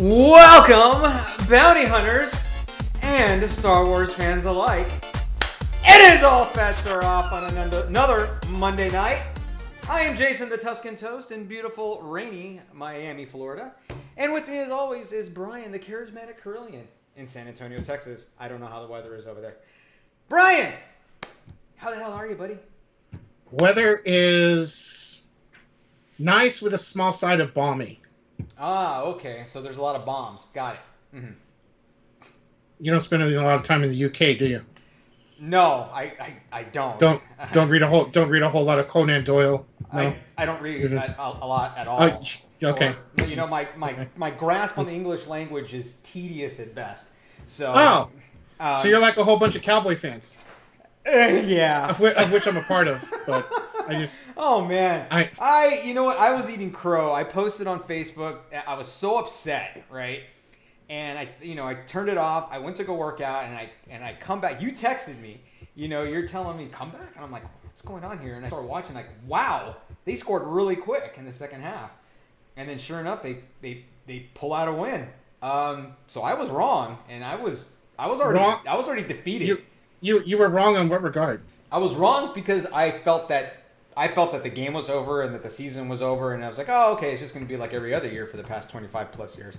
Welcome, bounty hunters and Star Wars fans alike. It is all Fetts are off on another Monday night. I am Jason the Tuscan Toast in beautiful, rainy Miami, Florida. And with me as always is Brian the Charismatic Carillion in San Antonio, Texas. I don't know how the weather is over there. Brian, how the hell are you, buddy? Weather is nice with a small side of balmy. Ah, okay. So there's a lot of bombs. Got it. Mm-hmm. You don't spend a lot of time in the UK, do you? No, I don't. Don't read a whole lot of Conan Doyle. No? I don't read a lot at all. Okay. Or, you know, my grasp on the English language is tedious at best. So. So you're like a whole bunch of cowboy fans. Yeah. Of which I'm a part of, but I just. Oh man. You know what? I was eating crow. I posted on Facebook. I was so upset, right? And I turned it off. I went to go work out, and I come back. You texted me. You're telling me come back, and I'm like, what's going on here? And I started watching. Like, wow, they scored really quick in the second half, and then sure enough, they pull out a win. So I was wrong, and I was already defeated. You were wrong on what regard? I was wrong because I felt that the game was over and that the season was over, and I was like, oh, okay, it's just going to be like every other year for the past 25 plus years.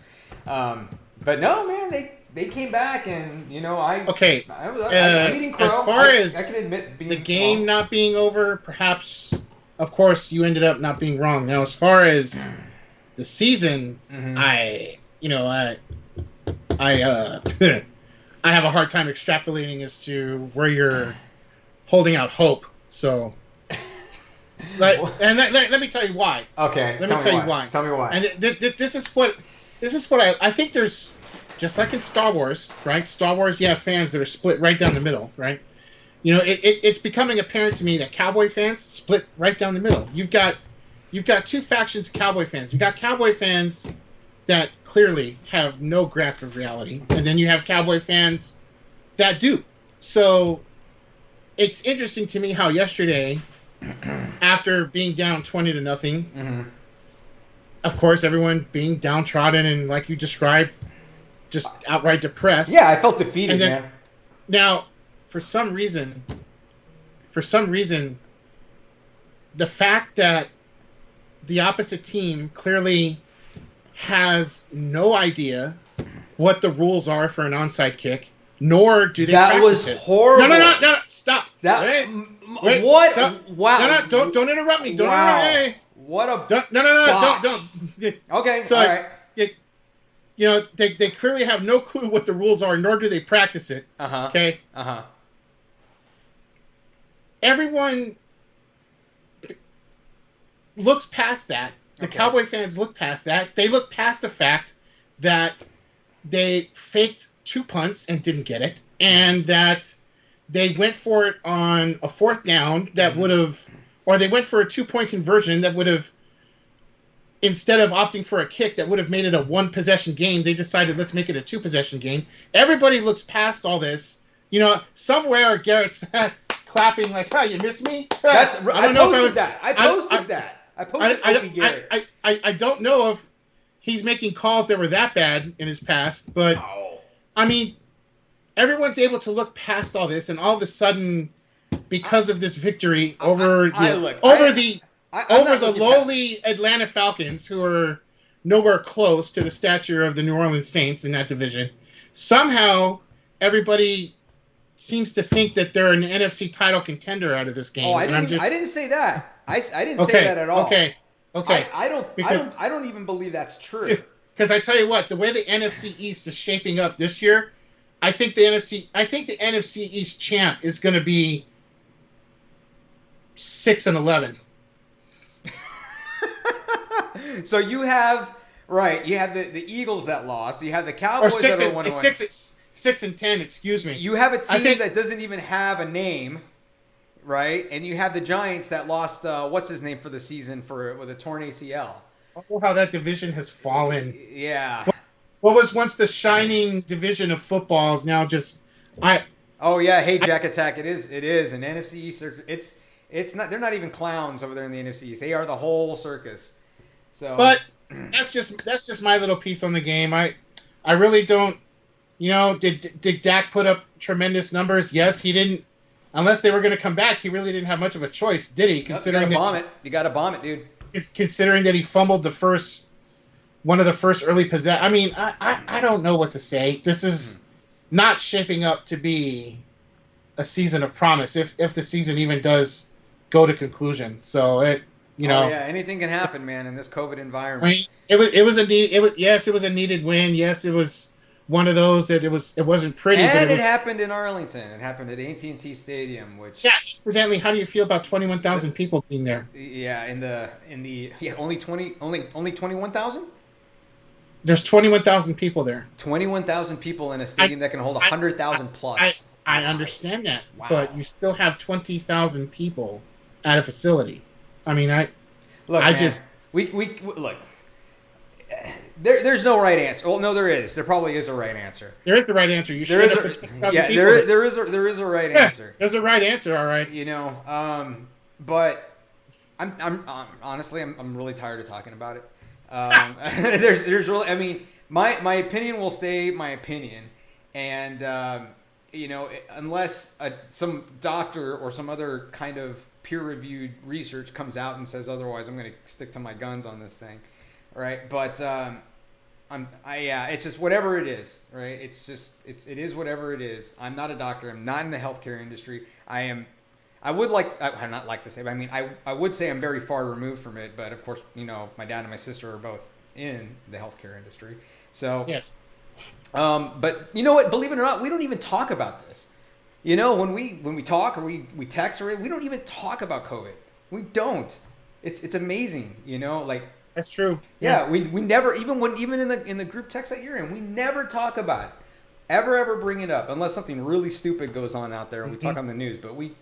But no, man, they came back, and I'm eating crow. As far as I can admit being the game wrong. not being over, perhaps, of course, you ended up not being wrong. Now, as far as the season, mm-hmm. I have a hard time extrapolating as to where you're holding out hope. So, let me tell you why. Okay, let me tell you why. Tell me why. And this is what I think. There's just like in Star Wars, right? Star Wars, you have fans that are split right down the middle, right? It's becoming apparent to me that Cowboy fans split right down the middle. You've got two factions of Cowboy fans. You've got Cowboy fans that clearly have no grasp of reality, and then you have Cowboy fans that do. So it's interesting to me how yesterday, after being down 20-0, mm-hmm. of course, everyone being downtrodden and, like you described, just outright depressed. Yeah, I felt defeated, man. Now, for some reason, the fact that the opposite team clearly has no idea what the rules are for an onside kick, nor do they practice it. That was horrible. No, stop. Wait, what? Stop. Wow. No, don't interrupt me. Don't interrupt me. What a don't. Okay, so, all right. They clearly have no clue what the rules are, nor do they practice it. Uh-huh. Okay? Uh-huh. Everyone looks past that. The Cowboy fans look past that. They look past the fact that they faked 2 punts and didn't get it, and that they went for it on a 4th down that would have, or they went for a 2-point conversion that would have, instead of opting for a kick that would have made it a 1-possession game, they decided let's make it a 2-possession game. Everybody looks past all this. Somewhere Garrett's clapping like, "Oh, you missed me." I posted that. I posted Garrett. I don't know if he's making calls that were that bad in his past, but I mean, everyone's able to look past all this, and all of a sudden, because of this victory over the lowly Atlanta Falcons, who are nowhere close to the stature of the New Orleans Saints in that division, somehow everybody seems to think that they're an NFC title contender out of this game. Oh, I didn't say that. I didn't say that at all. Okay. I don't even believe that's true. Because I tell you what, the way the NFC East is shaping up this year, I think the NFC East champ is going to be 6-11. So you have the Eagles that lost. You have the Cowboys that are 1-1. 6-10. Excuse me. You have a team that doesn't even have a name. Right, and you have the Giants that lost what's his name for the season with a torn ACL. Oh, how that division has fallen! Yeah, what was once the shining division of football is now just Oh yeah, hey Jack Attack, it is an NFC East. It's not. They're not even clowns over there in the NFC East. They are the whole circus. So, but that's just my little piece on the game. I really don't. Did Dak put up tremendous numbers? Yes, he didn't. Unless they were going to come back, he really didn't have much of a choice, did he? Considering you gotta bomb it, dude. Considering that he fumbled one of the first early possessions. I mean, I don't know what to say. This is not shaping up to be a season of promise, if the season even does go to conclusion. So anything can happen, man, in this COVID environment. I mean, it was a needed win. Yes, it was one of those that it wasn't pretty. And it happened in Arlington. It happened at AT&T Stadium, which incidentally, how do you feel about 21,000 people being there? Yeah, only 21,000. There's 21,000 people there. 21,000 people in a stadium that can hold 100,000 plus. I understand that, but you still have 20,000 people at a facility. I mean, look. There's no right answer. Well, no, there is. There probably is a right answer. There is the right answer. There is a right answer. There's a right answer. All right. But I'm honestly I'm really tired of talking about it. There's really, I mean, my opinion will stay my opinion, and unless some doctor or some other kind of peer-reviewed research comes out and says otherwise, I'm going to stick to my guns on this thing, right? But it's just whatever it is, right? It is whatever it is. I'm not a doctor. I'm not in the healthcare industry. I would not like to say, but I mean, I would say I'm very far removed from it. But of course, my dad and my sister are both in the healthcare industry. So yes. But you know what? Believe it or not, we don't even talk about this. When we talk or we text or we don't even talk about COVID. We don't. It's amazing. That's true. Yeah, we never even in the group text that you're in, we never talk about it. Ever bring it up unless something really stupid goes on out there and we talk on the news. But we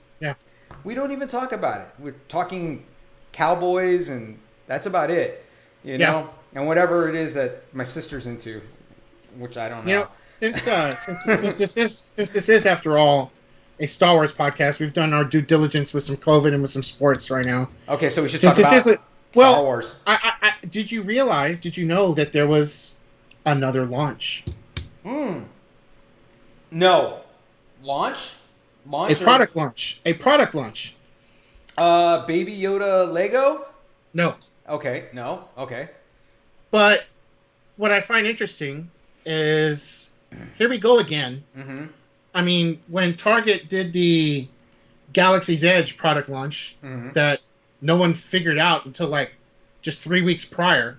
don't even talk about it. We're talking Cowboys and that's about it. And whatever it is that my sister's into, which I don't know. Since this is after all a Star Wars podcast, we've done our due diligence with some COVID and with some sports right now. Okay, so we should talk about Star Wars. Did you know that there was another launch? No. Launch? A product launch. Baby Yoda Lego? No. Okay, no. Okay. But what I find interesting is, here we go again. Mm-hmm. I mean, when Target did the Galaxy's Edge product launch that no one figured out until like just 3 weeks prior,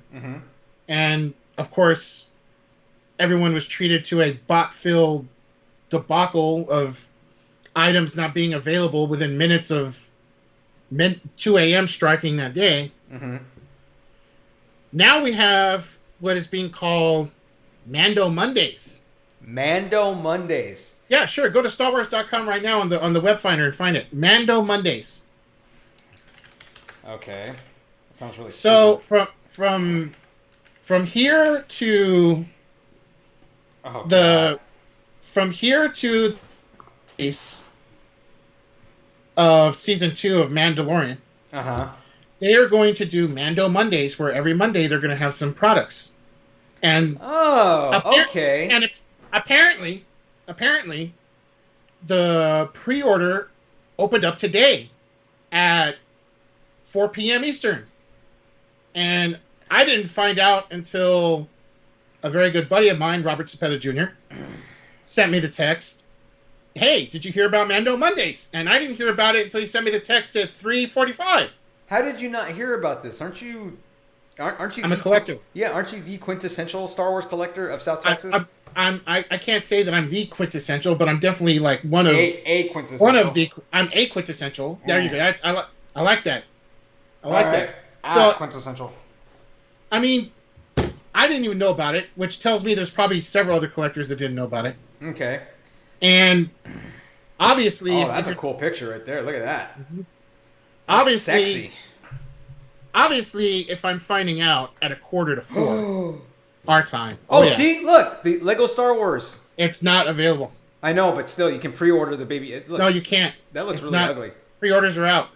and of course, everyone was treated to a bot-filled debacle of items not being available within minutes of 2 a.m. striking that day. Now we have what is being called Mando Mondays. Mando Mondays. Yeah, sure. Go to StarWars.com right now on the web finder and find it. Mando Mondays. Okay, that sounds really. So from here to base of season 2 of Mandalorian. They are going to do Mando Mondays, where every Monday they're going to have some products. And okay. And apparently, the pre-order opened up today at 4 p.m. Eastern. And I didn't find out until a very good buddy of mine, Robert Cepeda Jr., sent me the text. Hey, did you hear about Mando Mondays? And I didn't hear about it until he sent me the text at 3:45. How did you not hear about this? Aren't you? I'm a collector. Yeah, aren't you the quintessential Star Wars collector of South Texas? I can't say that I'm the quintessential, but I'm definitely like one of a quintessential. I'm a quintessential. There you go. I like that. I like that. So quintessential. I mean, I didn't even know about it, which tells me there's probably several other collectors that didn't know about it. Okay. And obviously, that's a cool picture right there. Look at that. Obviously, if I'm finding out at 3:45 our time. See, look, the Lego Star Wars. It's not available. I know, but still, you can pre-order the baby. No, you can't. That looks really ugly. Pre-orders are out.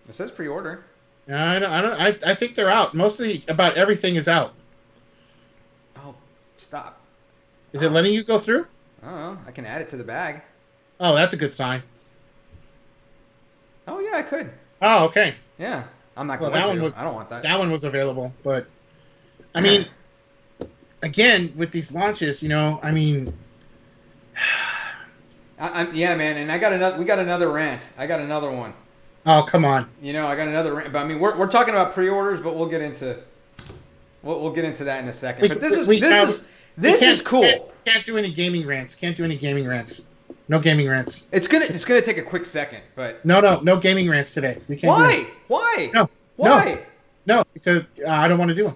It says pre-order. I think they're out. Mostly about everything is out. Stop. Is it letting you go through? I don't know. I can add it to the bag. Oh, that's a good sign. Oh yeah, I could. Oh, okay. Yeah, I'm not Well, going that to. one was- I don't want that. That one was available, but I mean, again, with these launches, you know, I mean, Yeah, man, and I got another. We got another rant. I got another one. oh, come on. You know, I got another rant. But I mean, we're talking about pre-orders, but we'll get into that in a second. But this is cool. Can't do any gaming rants. Can't do any gaming rants. No gaming rants. It's gonna take a quick second, but No gaming rants today. We can't. why? Do it. Why? No. Why? No, because I don't want to do them.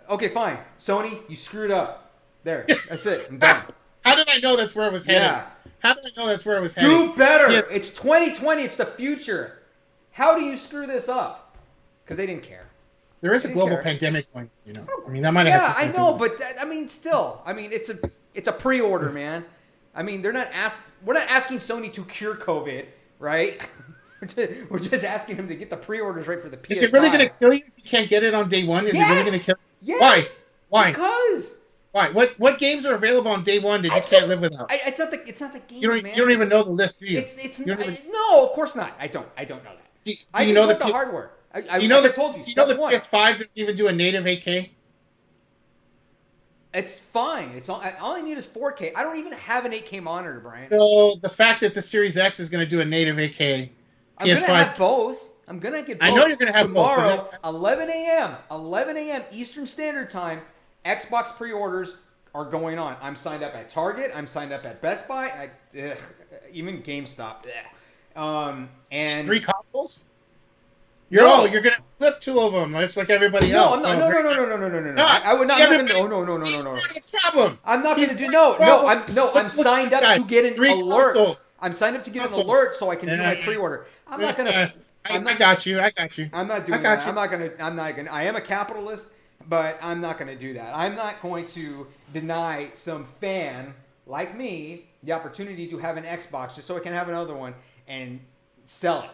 Okay, fine. Sony, you screwed up. There, that's it. I'm done. How did I know that's where I was headed? Yeah. How did I know that's where I was headed? Do better. Yes. It's 2020. It's the future. How do you screw this up? Because they didn't care. There is a global pandemic going. You know, I mean that might have. Yeah, I know, but I mean, still, I mean, it's a pre-order, man. I mean, we're not asking Sony to cure COVID, right? We're just asking them to get the pre-orders right for the PS5. Is it really going to kill you if you can't get it on day one? Is it really going to kill? Yes. Why? Because. Why? What games are available on day one that you can't live without? It's not the game. You man. don't even know the list, do you? No, of course not. I don't know that. Do I you know the hardware? I told you. Do you know the step one. PS5 doesn't even do a native 8K? It's fine. It's all I need is 4K. I don't even have an 8K monitor, Brian. So the fact that the Series X is going to do a native 8K I'm PS5. gonna have both. I'm gonna get both. I know you're going to have tomorrow, both. 11 a.m. Eastern Standard Time. Xbox pre-orders are going on. I'm signed up at Target. I'm signed up at Best Buy. Even GameStop. And 3 consoles. You're going to flip 2 of them. It's like everybody else. No. I would not. No. Problem. I'm not going to do. I'm signed up to get an alert. Consoles. I'm signed up to get an alert so I can do my pre-order. I'm not going to. I got you. I'm not doing that. I'm not gonna. I am a capitalist, but I'm not gonna do that. I'm not going to deny some fan like me the opportunity to have an Xbox just so I can have another one and sell it.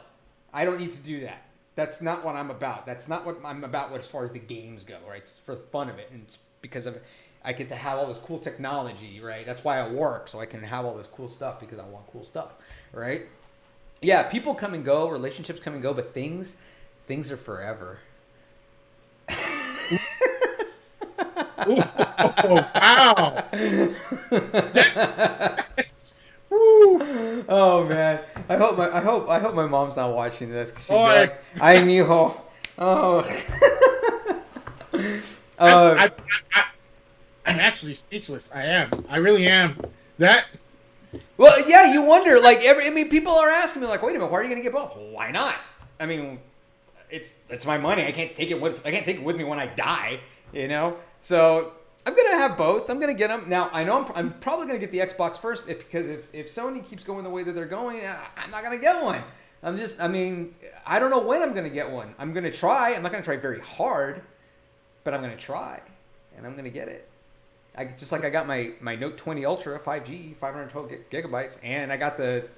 I don't need to do that. That's not what I'm about. That's not what I'm about as far as the games go, right? It's for the fun of it, and it's because of I get to have all this cool technology, right? That's why I work, so I can have all this cool stuff because I want cool stuff, right? Yeah, people come and go, relationships come and go, but things are forever. Wow! Oh man, I hope my mom's not watching this. 'Cause she'd be like, "Ay, mijo." Oh. I'm actually speechless. I am. I really am. That. Well, yeah, you wonder. Like people are asking me, like, "Wait a minute, why are you going to get both?" Why not? I mean, it's my money. I can't take it with me when I die. You know. So I'm gonna have both. I'm gonna get them. Now I know I'm probably gonna get the Xbox first because if Sony keeps going the way that they're going, I'm not gonna get one. I don't know when I'm gonna get one. I'm gonna try. I'm not gonna try very hard, but I'm gonna try, and I'm gonna get it. I got my Note 20 Ultra 5G, 512 gigabytes, and I got the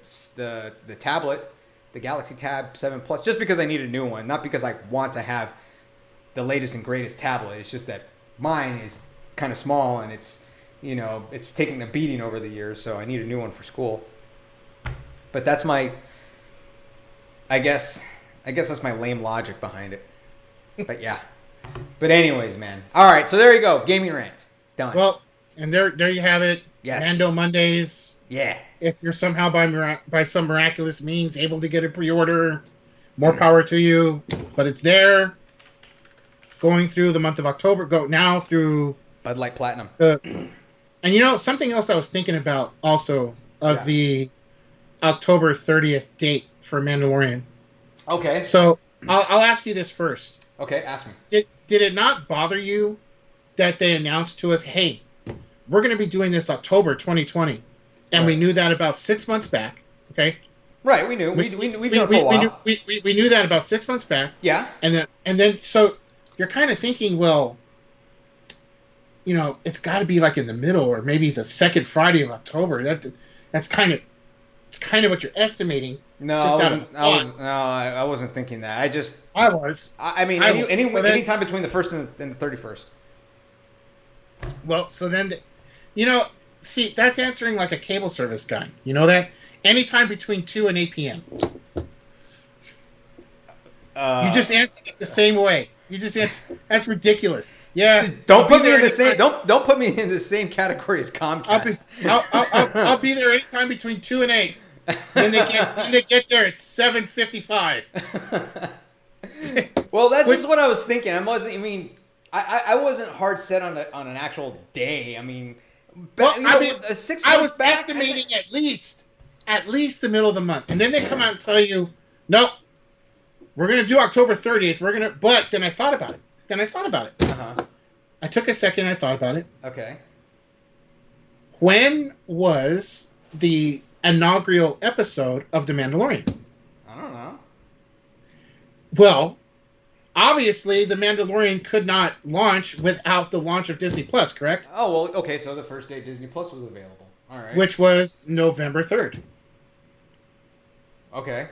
tablet, the Galaxy Tab 7 Plus, just because I need a new one, not because I want to have the latest and greatest tablet. It's just that mine is kind of small and it's taking a beating over the years, so I need a new one for school. But that's I guess that's my lame logic behind it. But yeah. But anyways, man. All right, so there you go. Gaming rant. Done. Well, and there you have it. Yes. Mando Mondays. Yeah. If you're somehow by some miraculous means able to get a pre-order, more power to you. But it's there. Going through the month of October. Go now through Bud Light Platinum. And something else I was thinking about also of the October 30th date for Mandalorian. Okay. So I'll ask you this first. Okay, ask me. Did it not bother you that they announced to us, hey, we're going to be doing this October 2020, and we knew that about 6 months back? Okay. Right, we knew. We've known for a while. We knew that about 6 months back. Yeah. And then so you're kind of thinking, well, it's got to be like in the middle or maybe the second Friday of October. That's kind of what you're estimating. No, I wasn't thinking that. I was. I mean, anytime between the 1st and the 31st. Well, so then, you know, see, that's answering like a cable service guy. You know that? Anytime between 2 and 8 p.m. You just answered it the same way. You just answer. That's ridiculous. Yeah. Don't put me in the same. Don't put me in the same category as Comcast. I'll be there anytime between 2 and 8. Then they get there at 7:55. Well, that's just what I was thinking. I wasn't hard set on an actual day. I mean, well, 6 months I was back, estimating at least the middle of the month, and then they come out and tell you, nope, we're gonna do October 30th. But then I thought about it. Uh-huh. I took a second and I thought about it. Okay. When was the inaugural episode of The Mandalorian? I don't know. Well, obviously, The Mandalorian could not launch without the launch of Disney Plus, correct? Oh, well, okay, so the first day Disney Plus was available. All right. Which was November 3rd. Okay.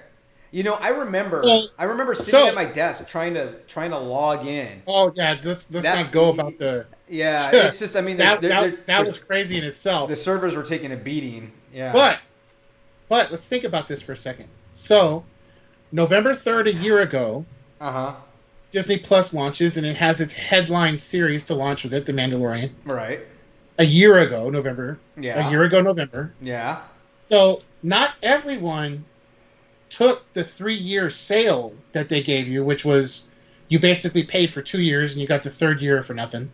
You know, I remember sitting at my desk trying to log in. Oh yeah, let's not go about the. Yeah, it's just, I mean, that was crazy in itself. The servers were taking a beating. Yeah. But let's think about this for a second. So, November 3rd, a year ago, Disney Plus launches, and it has its headline series to launch with it, The Mandalorian. Right. A year ago, November. Yeah. A year ago, November. Yeah. So, not everyone took the 3-year sale that they gave you, which was you basically paid for 2 years and you got the 3rd year for nothing.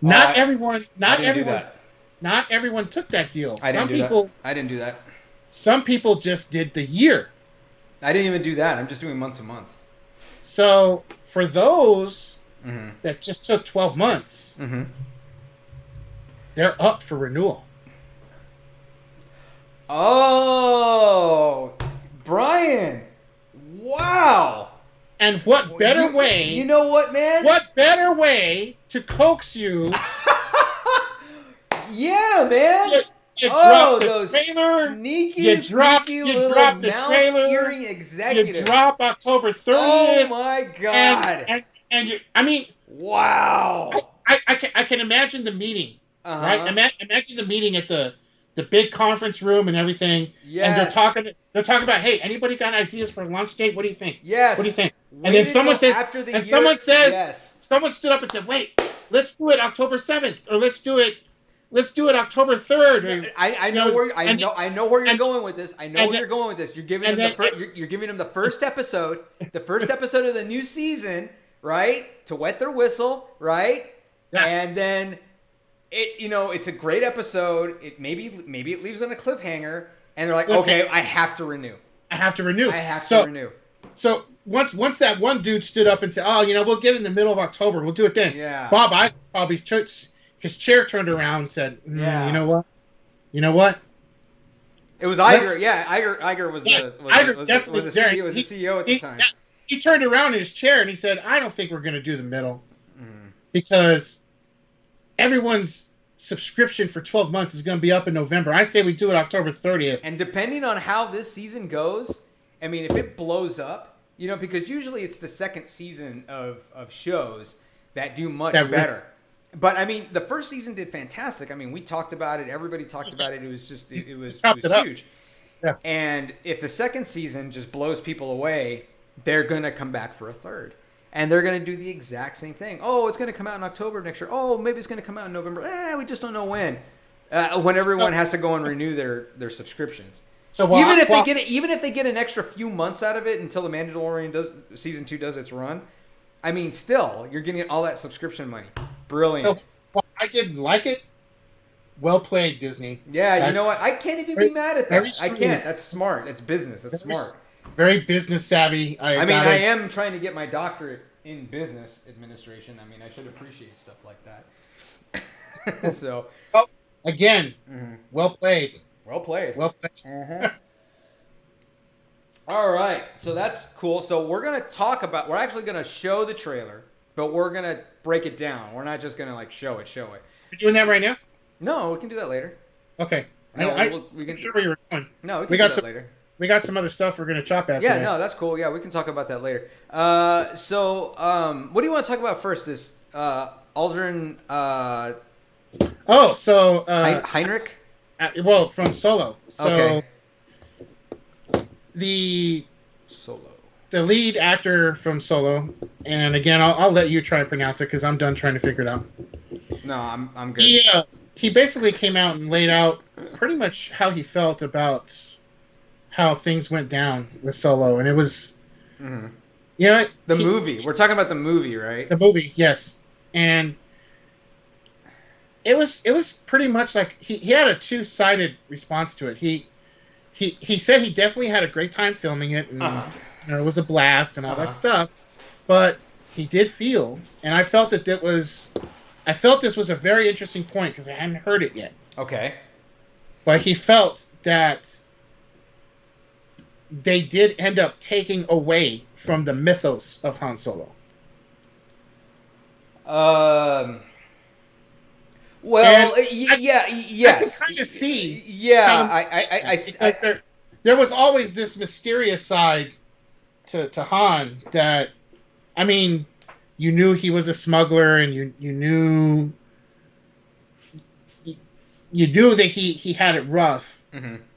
Not everyone took that deal. I didn't do that. Some people just did the year. I didn't even do that. I'm just doing month to month. So for those that just took 12 months, they're up for renewal. Oh, Brian! Wow! And what better way? You know what, man? What better way to coax you? Yeah, man. You drop the trailer. You drop the trailer. Hearing executive. You drop October 30th. Oh my god! And you, I mean, wow! I can imagine the meeting. Right? Imagine the meeting at the big conference room and everything. Yes. And they're talking about, hey, anybody got ideas for a launch date? What do you think? Yes. What do you think? And then someone says, someone stood up and said, wait, let's do it October 7th, or let's do it October 3rd. I know where you're going with this. You're going with this. You're giving them you're giving them the first episode of the new season, right? To wet their whistle, right? Yeah. And then it's a great episode. It maybe it leaves on a cliffhanger, and they're like, okay, I have to renew. So once that one dude stood up and said, oh, we'll get in the middle of October. We'll do it then. Yeah. Bob, his chair turned around and said, yeah. You know what? It was Iger. Iger was the CEO at the time. He turned around in his chair and he said, I don't think we're going to do the middle because everyone's subscription for 12 months is going to be up in November. I say we do it October 30th. And depending on how this season goes, I mean, if it blows up, because usually it's the second season of shows that do much better. But I mean, the first season did fantastic. I mean, we talked about it. Everybody talked about it. It was just, it was huge. Yeah. And if the second season just blows people away, they're going to come back for a third. And they're going to do the exact same thing. Oh, it's going to come out in October next year. Oh, maybe it's going to come out in November. We just don't know when. When everyone has to go and renew their subscriptions. So even if they get an extra few months out of it until the Mandalorian season 2 does its run, I mean, still you're getting all that subscription money. Brilliant. So I didn't like it. Well played, Disney. Yeah, you know what? I can't even be mad at that. I can't. That's smart. That's business. That's smart. Very business savvy. I am trying to get my doctorate in business administration. I mean, I should appreciate stuff like that. So, again, well played. Well played. Mm-hmm. All right. So that's cool. So we're actually going to show the trailer, but we're going to break it down. We're not just going to show it. You're doing that right now? No, we can do that later. Okay. No, we can. Sure where you were going. No, we can do that later. We got some other stuff we're going to chop at. Yeah, today. no, that's cool. Yeah, we can talk about that later. So what do you want to talk about first? This Aldrin Heinrich? Well, from Solo. So Okay. the Solo. The lead actor from Solo, and again, I'll let you try and pronounce it because I'm done trying to figure it out. No, I'm good. He basically came out and laid out pretty much how he felt about how things went down with Solo, and it was, the movie. We're talking about the movie, right? The movie, yes, and it was pretty much like he had a two-sided response to it. He said he definitely had a great time filming it, and it was a blast and all that stuff, but he did feel, and I felt this was a very interesting point because I hadn't heard it yet. Okay. But he felt that they did end up taking away from the mythos of Han Solo. Well, yes. I can kind of see. Yeah, there was always this mysterious side to Han that, I mean, you knew he was a smuggler, and you knew that he had it rough,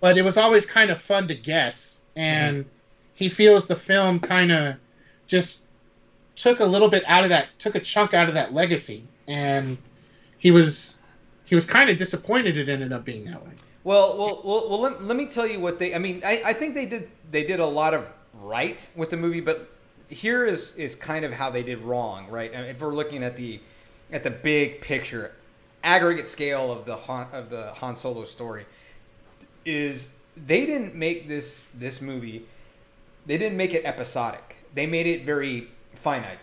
but it was always kind of fun to guess. And he feels the film kind of just took a little bit out of that, took a chunk out of that legacy, and he was kind of disappointed it ended up being that way. Well. Let me tell you what they. I mean, I think they did a lot of right with the movie, but here is kind of how they did wrong, right? If we're looking at the big picture, aggregate scale of the Han Solo story, is they didn't make this movie. They didn't make it episodic. They made it very finite.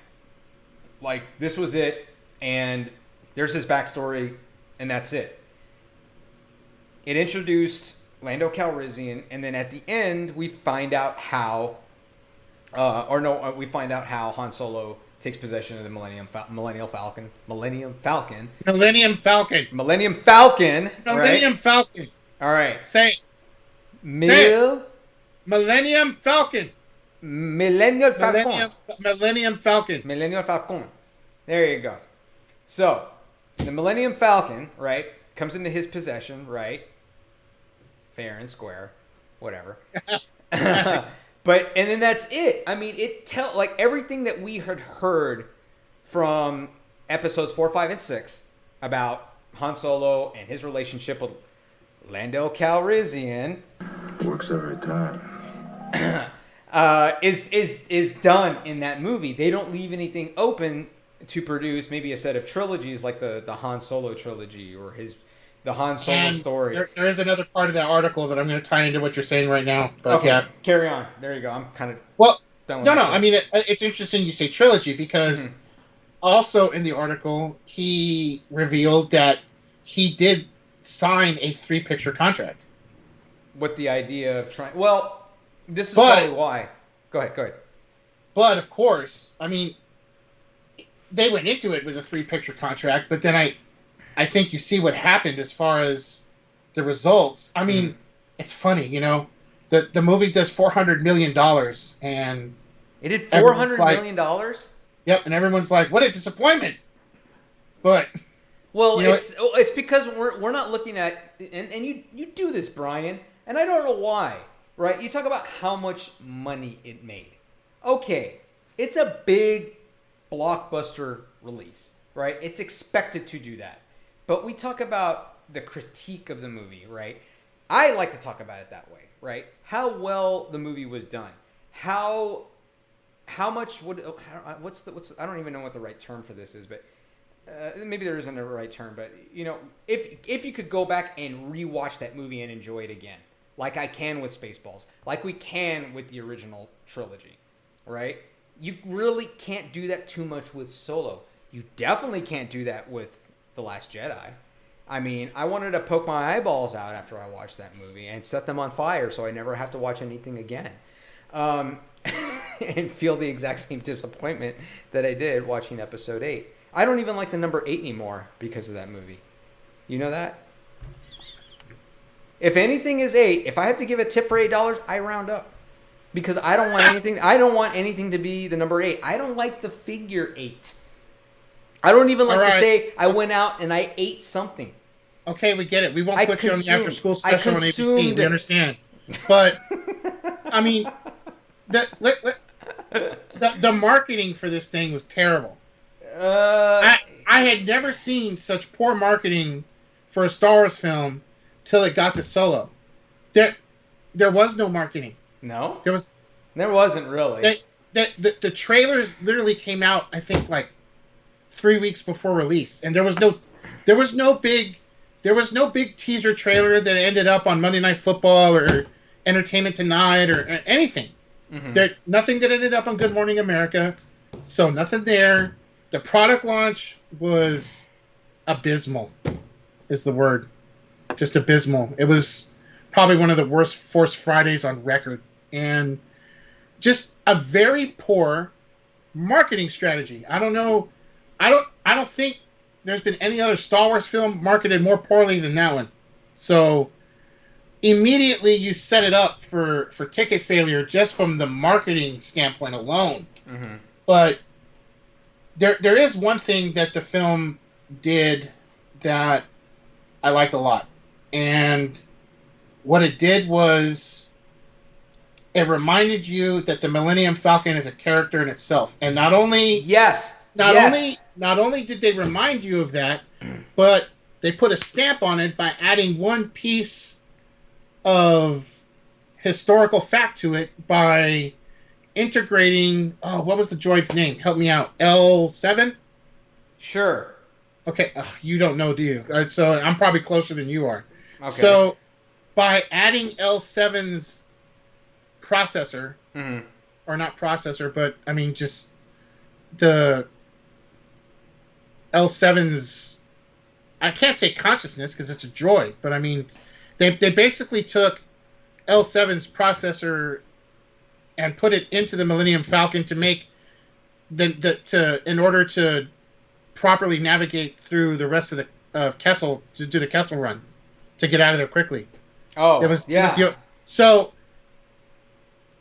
Like, this was it, and there's his backstory, and that's it. It introduced Lando Calrissian, and then at the end, we find out how, we find out how Han Solo takes possession of the Millennium Falcon. Right? All right. Say it. Millennium Falcon. Millennium Falcon. There you go. So, the Millennium Falcon, right, comes into his possession, right? Fair and square, whatever. And then that's it. I mean, like everything that we had heard from episodes 4, 5, and 6 about Han Solo and his relationship with Lando Calrissian works every time. Is done in that movie. They don't leave anything open to produce maybe a set of trilogies like the Han Solo trilogy or the Han Solo story. There is another part of that article that I'm going to tie into what you're saying right now. But okay, yeah, carry on. There you go. I'm kind of done with that. I mean, it's interesting you say trilogy because also in the article he revealed that he did sign a 3-picture contract. With the idea of trying. Well, this is probably why. Go ahead. But of course, I mean, they went into it with a 3-picture contract, but then I think you see what happened as far as the results. I mean, it's funny, the movie does $400 million, and it did $400 million. Yep, and everyone's like, "What a disappointment!" But it's because we're not looking at, and you do this, Brian, and I don't know why, right? You talk about how much money it made. Okay, it's a big blockbuster release, right? It's expected to do that. But we talk about the critique of the movie, right? I like to talk about it that way, right? How well the movie was done. How much would I don't even know what the right term for this is, but maybe there isn't a right term, but if you could go back and rewatch that movie and enjoy it again, like I can with Spaceballs, like we can with the original trilogy, right? You really can't do that too much with Solo. You definitely can't do that with The Last Jedi. I mean, I wanted to poke my eyeballs out after I watched that movie and set them on fire so I never have to watch anything again. And feel the exact same disappointment that I did watching Episode 8. I don't even like the number 8 anymore because of that movie. You know that? If anything is 8, if I have to give a tip for $8, I round up. Because I don't want anything to be the number 8. I don't like the figure 8. I don't even like All to right. say I went out and I ate something. Okay, we get it. We won't I put you on the consumed- after-school I special on ABC. consumed We it. understand. But, I mean, the marketing for this thing was terrible. I had never seen such poor marketing for a Star Wars film till it got to Solo. There was no marketing. No? There wasn't really. The trailers literally came out, I think, like 3 weeks before release, and there was no big teaser trailer that ended up on Monday Night Football or Entertainment Tonight or anything. Mm-hmm. Nothing that ended up on Good Morning America, so nothing there. The product launch was abysmal, is the word. Just abysmal. It was probably one of the worst Force Fridays on record, and just a very poor marketing strategy. I don't know. I don't think there's been any other Star Wars film marketed more poorly than that one. So immediately you set it up for ticket failure just from the marketing standpoint alone. Mm-hmm. But there is one thing that the film did that I liked a lot. And what it did was it reminded you that the Millennium Falcon is a character in itself. And not only not only did they remind you of that, but they put a stamp on it by adding one piece of historical fact to it by integrating, what was the droid's name? Help me out. L7? Sure. Okay, you don't know, do you? So I'm probably closer than you are. Okay. So by adding L7's processor, mm-hmm. or not processor, but I mean just the L7's, I can't say consciousness because it's a droid, but I mean they basically took L7's processor and put it into the Millennium Falcon to make in order to properly navigate through the rest of the Kessel, to do the Kessel run, to get out of there quickly. So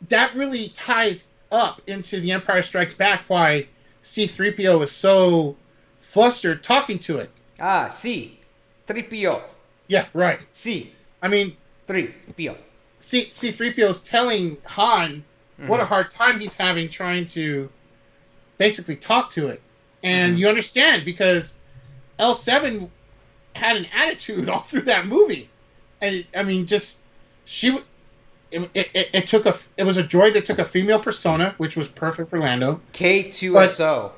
that really ties up into The Empire Strikes Back why C-3PO was so flustered talking to it. C-3PO. Yeah, right. C. I mean, 3PO. C-3PO is telling Han what a hard time he's having trying to basically talk to it. And you understand, because L7 had an attitude all through that movie. And I mean, just it was a droid that took a female persona, which was perfect for Lando. K2SO.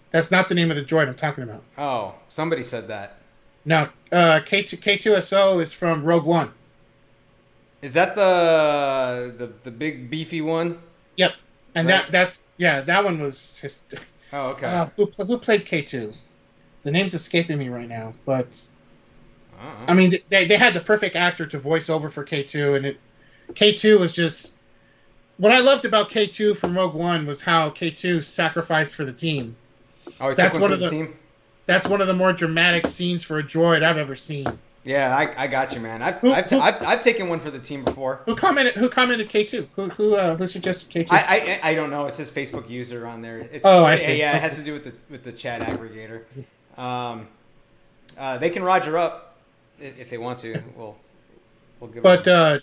That's not the name of the droid I'm talking about. Oh, somebody said that. No, K2SO is from Rogue One. Is that the big beefy one? Yep, and right. that one was just. Oh, okay. Who played K2? The name's escaping me right now, but I mean, they had the perfect actor to voice over for K2, and K2 was just. What I loved about K2 from Rogue One was how K2 sacrificed for the team. Oh, that's one of the team. That's one of the more dramatic scenes for a droid I've ever seen. Yeah, I got you, man. I've taken one for the team before. Who commented K2? Who suggested K2? I don't know. It says Facebook user on there. I see. Yeah, it has to do with the chat aggregator. They can Roger up if they want to. We'll give. But it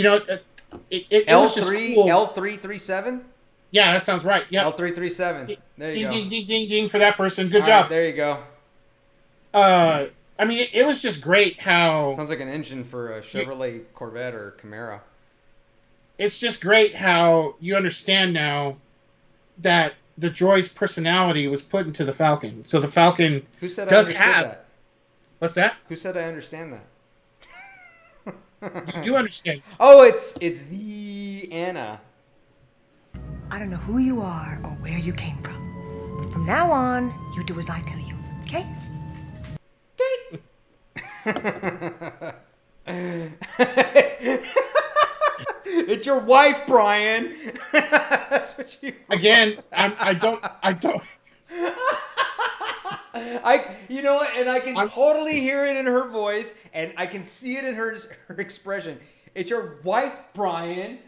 was just cool. L337. Yeah, that sounds right. Yeah. L337. There you go. Ding, ding, ding, ding for that person. Good All job. Right, there you go. I mean, it was just great how... Sounds like an engine for a Chevrolet Corvette or Camaro. It's just great how you understand now that the droid's personality was put into the Falcon. So the Falcon Who said does I understood have... that? What's that? Who said I understand that? You do understand. Oh, it's the Anna. I don't know who you are or where you came from. But from now on, you do as I tell you, okay? It's your wife, Brian. That's what you. Again, I don't. You know what? And I can totally hear it in her voice, and I can see it in her expression. It's your wife, Brian.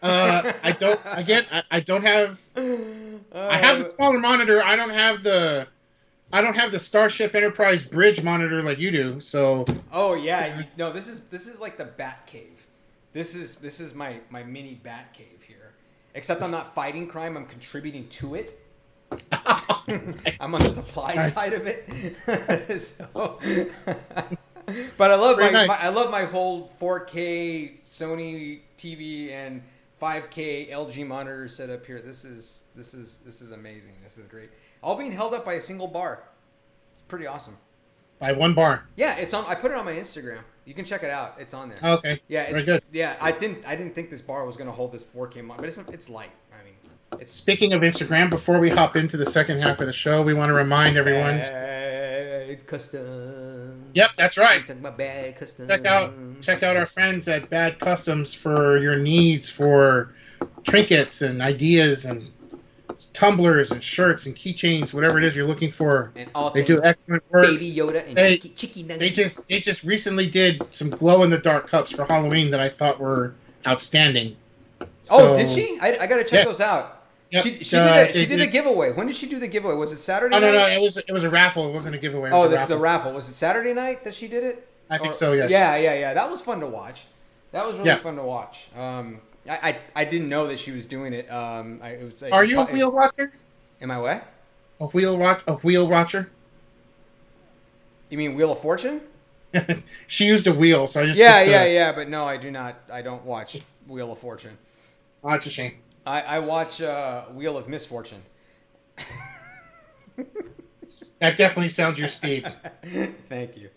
I don't. Again, I don't have. I have the smaller monitor. I don't have the I don't have the Starship Enterprise bridge monitor like you do, so. Oh yeah, no. This is like the Bat Cave. This is my mini Bat Cave here. Except I'm not fighting crime. I'm contributing to it. I'm on the supply side of it. So, but I love my whole 4K Sony TV and 5K LG monitor set up here. This is amazing. This is great. All being held up by a single bar. It's pretty awesome. By one bar. Yeah, it's on. I put it on my Instagram. You can check it out. It's on there. Okay. Yeah, it's very good. Yeah, I didn't think this bar was going to hold this 4K monitor, but it's light. I mean, it's. Speaking of Instagram, before we hop into the second half of the show, we want to remind everyone. Bad Customs. Yep, that's right. Talking about Bad Customs. Check out our friends at Bad Customs for your needs for trinkets and ideas and tumblers and shirts and keychains, whatever it is you're looking for. And all they do excellent work. Baby Yoda and Chicky Nuggets. They just recently did some glow in the dark cups for Halloween that I thought were outstanding. So, did she? I gotta check those out. Yep. She did a giveaway. When did she do the giveaway? Was it Saturday night? No. It was a raffle. It wasn't a giveaway. This is the raffle. Was it Saturday night that she did it? I think so. Yes. Yeah. That was fun to watch. That was really fun to watch. I didn't know that she was doing it. Are you a wheel watcher? Am I what? A wheel watcher? You mean Wheel of Fortune? She used a wheel, so I just yeah. But no, I do not. I don't watch Wheel of Fortune. Oh, that's a shame. I watch Wheel of Misfortune. That definitely sounds your speed. Thank you.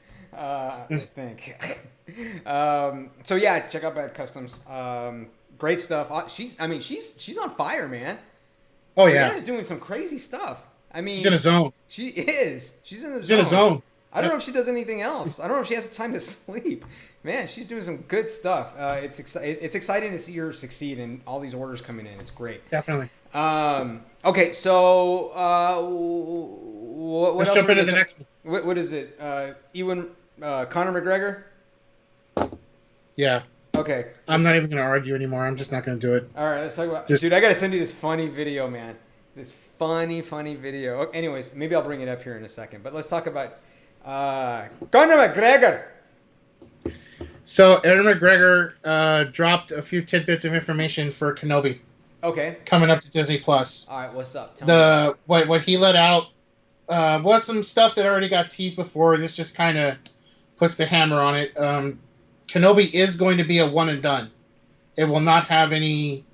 So yeah, check out Bad Customs. Great stuff. She's on fire, man. Oh yeah, Brianna's doing some crazy stuff. I mean, she's in a zone. She is. She's in the zone. She's in a zone. I don't know if she does anything else. I don't know if she has time to sleep. Man, she's doing some good stuff. It's exciting to see her succeed and all these orders coming in. It's great. Definitely. Okay, so what Let's else jump into the next one. What is it? Ewan, Conor McGregor? Yeah. Okay. I'm not even going to argue anymore. I'm just not going to do it. All right, let's talk about... Dude, I got to send you this funny video, man. This funny video. Anyways, maybe I'll bring it up here in a second. But let's talk about Conor McGregor. So, Aaron McGregor dropped a few tidbits of information for Kenobi. Okay. Coming up to Disney Plus. All right, what's up? Tell me. What he let out was some stuff that already got teased before. This just kind of puts the hammer on it. Kenobi is going to be a one and done. It will not have any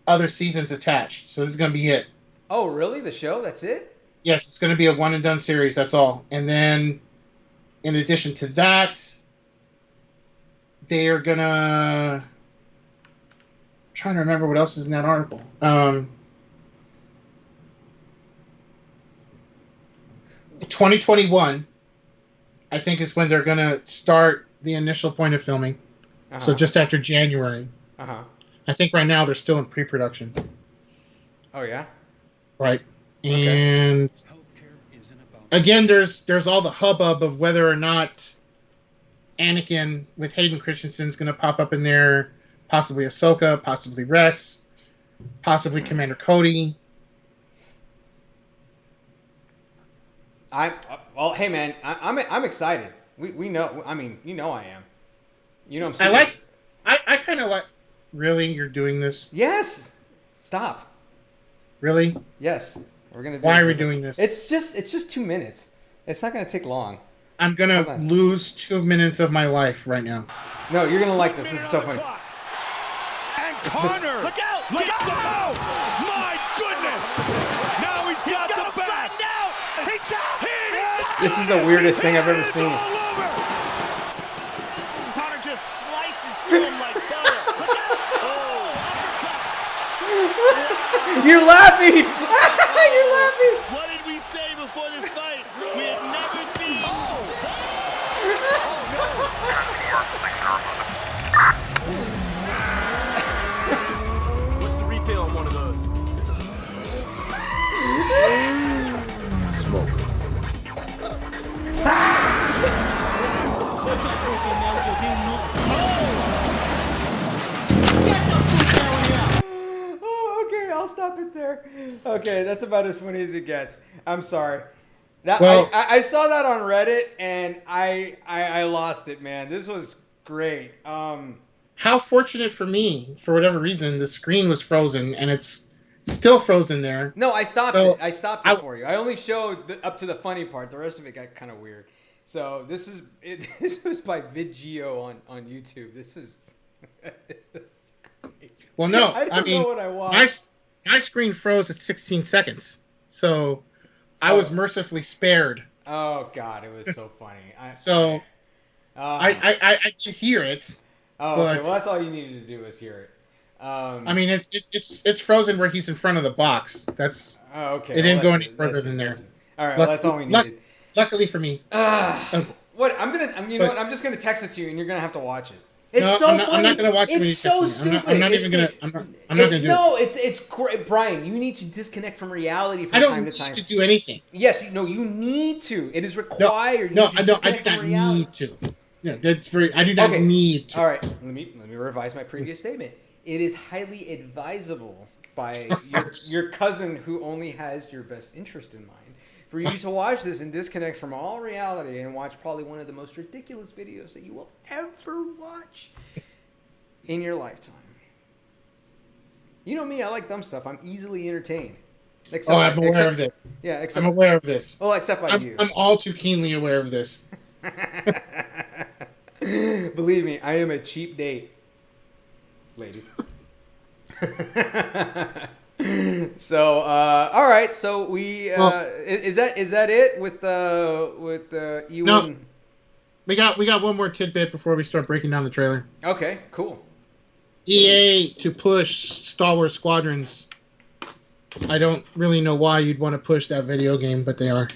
other seasons attached. So this is going to be it. Oh, really? The show? That's it? Yes, it's going to be a one and done series. That's all. And then, in addition to that, they are going to... I'm trying to remember what else is in that article. 2021, I think, is when they're going to start the initial point of filming. Uh-huh. So just after January. Uh-huh. I think right now they're still in pre-production. Oh, yeah? Right. And again, there's all the hubbub of whether or not Anakin with Hayden Christensen's going to pop up in there, possibly Ahsoka, possibly Rex, possibly Commander Cody. Well, hey man, I'm excited. We know. I mean, you know I am. You know I'm serious. I kind of like. Really, you're doing this? Yes. Stop. Really? Yes. We're gonna. Why are we doing this? It's just 2 minutes. It's not gonna take long. I'm gonna lose 2 minutes of my life right now. No, you're gonna like this. This is so funny. And Conor, look out! Look out! My goodness! Now he's got the back. This is the weirdest thing I've ever seen. Conor just slices through him like butter. Look out! Oh, You're laughing! You're laughing! what did we say before this fight? We had never seen. What's the retail on one of those? Smoke. Oh, okay, I'll stop it there. Okay, that's about as funny as it gets. I'm sorry. I saw that on Reddit and I lost it, man. This was great. How fortunate for me, for whatever reason, the screen was frozen and it's still frozen there. No, I stopped it. I stopped it for you. I only showed up to the funny part. The rest of it got kind of weird. So this is it. This was by VidGeo on YouTube. This is. Well, no, I mean, know what I watched. My screen froze at 16 seconds, so I was mercifully spared. Oh God, it was so funny. I can hear it. Oh, okay. Well, that's all you needed to do was hear it. I mean, it's frozen where he's in front of the box. That's okay. It didn't go any further than there. All right, well, that's all we needed. Luckily for me. What I'm just gonna text it to you, and you're gonna have to watch it. It's so funny. I'm not gonna watch it. It's so stupid. I'm not gonna do it. No, it's great, Brian. You need to disconnect from reality from time to time. I don't need to do anything. Yes, you need to. It is required. I do not need to. No, that's very. I do not need to. All right, let me revise my previous statement. It is highly advisable by your cousin who only has your best interest in mind for you to watch this and disconnect from all reality and watch probably one of the most ridiculous videos that you will ever watch in your lifetime. You know me, I like dumb stuff. I'm easily entertained. I'm aware of this. Yeah, I'm aware of this. Well, except by you. I'm all too keenly aware of this. Believe me, I am a cheap date, ladies. So, all right. So we is that it with EWAN? No, we got one more tidbit before we start breaking down the trailer. Okay, cool. EA to push Star Wars Squadrons. I don't really know why you'd want to push that video game, but they are.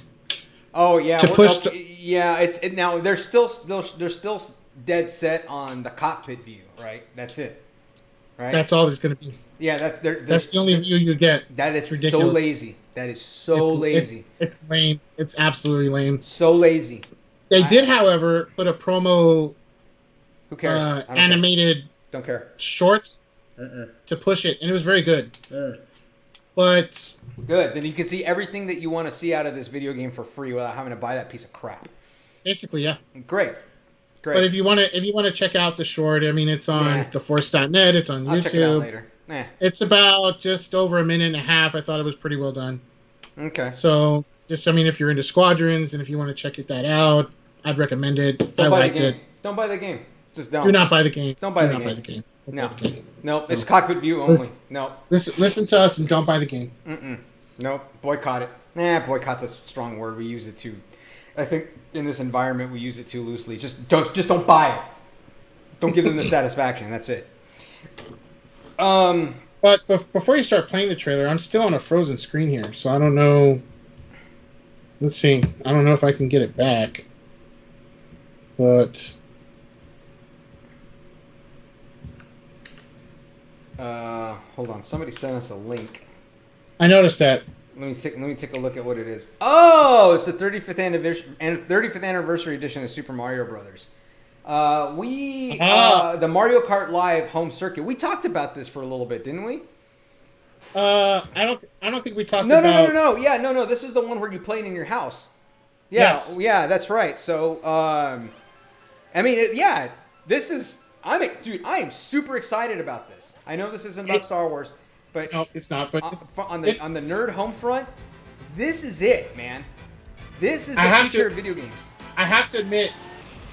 Oh yeah, to now they're still dead set on the cockpit view, right? That's it, right? That's all there's going to be. Yeah, that's the only view you get. That is so lazy. That is so lazy. It's lame. It's absolutely lame. So lazy. They did, however, put a promo. Who cares? Animated. Don't care. Short to push it, and it was very good. But good. Then you can see everything that you want to see out of this video game for free without having to buy that piece of crap. Basically, yeah. Great. But if you want to check out the short, I mean, it's on theforce.net. It's on YouTube. I'll check it out later. It's about just over a minute and a half. I thought it was pretty well done. Okay. So, if you're into Squadrons and if you want to check that out, I'd recommend it. I liked it. Don't buy the game. Just don't. Do not buy the game. Don't buy the game. No. No, it's cockpit view only. No. Listen to us and don't buy the game. Nope. Boycott it. Boycott's a strong word. We use it too. I think in this environment we use it too loosely. Just don't buy it. Don't give them the satisfaction. That's it. But before you start playing the trailer, I'm still on a frozen screen here, so I don't know. Let's see. I don't know if I can get it back. But hold on. Somebody sent us a link. I noticed that. Let me take a look at what it is. Oh, it's the 35th anniversary edition of Super Mario Brothers. The Mario Kart Live home circuit. We talked about this for a little bit, didn't we? I don't think we talked about. No. Yeah, no. This is the one where you play it in your house. Yeah, yes. Yeah, that's right. So, this is. I am super excited about this. I know this isn't about Star Wars, but no, it's not. But on the nerd home front, this is it, man. This is the future of video games. I have to admit,